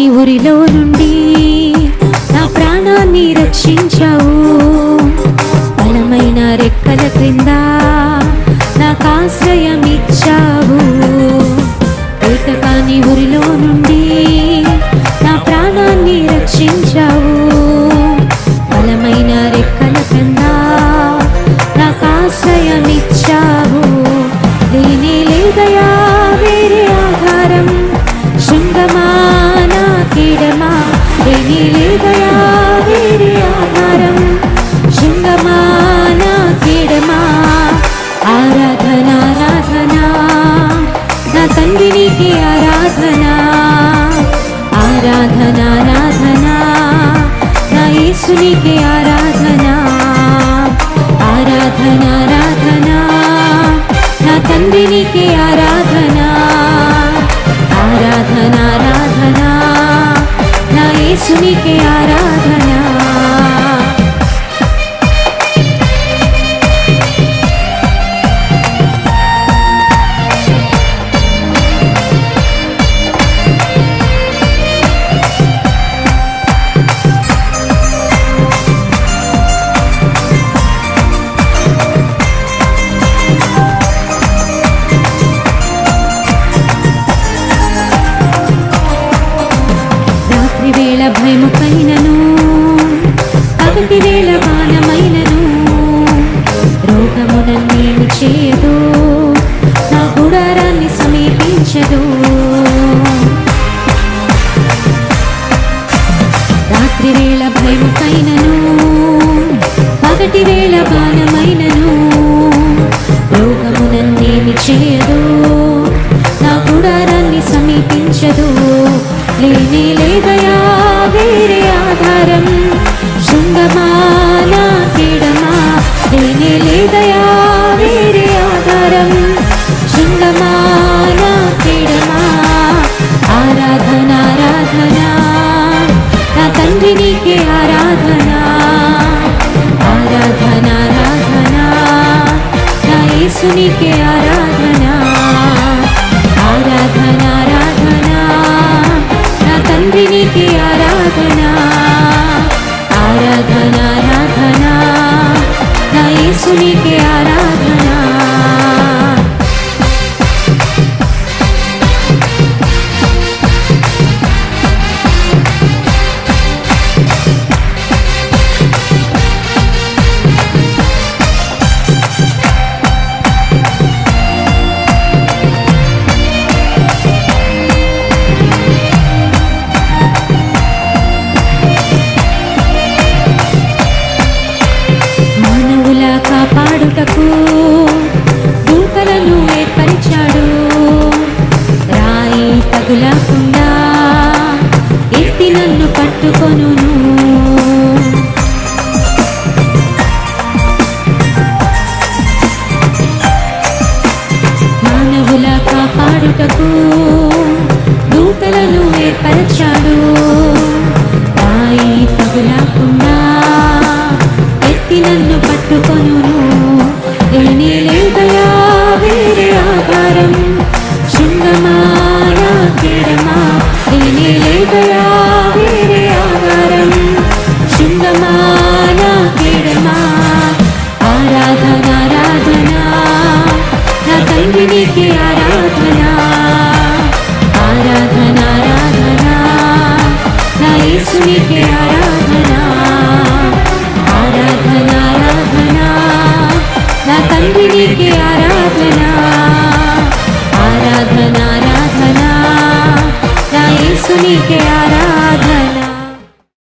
కాని ఊరిలో నుండి నా ప్రాణాన్ని రక్షించావు. బలమైన రెక్కల క్రింద నాకు ఆశ్రయం ఇచ్చావు. వేట కాని ఊరిలో నుండి నా ప్రాణాన్ని రక్షించావు. బలమైన రెక్కల క్రింద నాకు ఆశ్రయం ఇచ్చావు. లేనే లేదయా వేరే ఆధారం, శృంగమా నా కీడమా. లేనే లేదయా వేరే ఆధారం, శృంగమా నా కీడమా. ఆరాధన ఆరాధన నా తండ్రి నీకే ఆరాధన. ఆరాధన ఆరాధన నా యేసు నీకే ఆరాధన. ఆరాధన ఆరాధన నా తండ్రి నీకే ఆరాధన. ఆరాధన ఆరాధన నా యేసు నీకే ఆరాధన. వేళ భయముకైనను, పగటి వేళ బాణమైనను, రోగము నన్నేమి చేయదు, నా గుడారాన్ని సమీపించదు. రాత్రి వేళ భయముకైనను, పగటి వేళ బాణమైనను, రోగము నన్నేమి చేయదు, నా గుడారాన్ని సమీపించదు. లేనే లేదయా వేరే ఆధారం, శృంగమా నా కీడమా. లేనే లేదయా వేరే ఆధారం, శృంగమా నా కీడమా. ఆరాధన ఆరాధన నా తండ్రి నీకే ఆరాధన. ఆరాధన ఆరాధన నా యేసు నీకే ఆరాధన. ఆరాధన ఆరాధన నా తండ్రి నీకే ఆరాధన. ఆరాధన ఆరాధన నా యేసు నీకే ఆరాధన. కాపాడుటకు దూతలను ఏర్పరిచాడు. రాయి తగులకుండా ఎత్తి నన్ను పట్టుకొనును. మానవుల కాపాడుటకు దూతలను ఏర్పరిచాడు. రాయి తగులకుండా ఎత్తి నన్ను పట్టుకొనును. లేనే లేదయా వేరే ఆధారం, శృంగమా నా కీడమా. లేనే లేదయా వేరే ఆధారం, శృంగమా నా కీడమా. ఆరాధన ఆరాధన నా తండ్రి నీకే ఆరాధన. ఆరాధన ఆరాధన నా యేసు నీకే ఆరాధన. ఆరాధన ఆరాధన నా తండ్రి నీకే ఆరాధన. ఆరాధన ఆరాధన నా యేసు నీకే ఆరాధన.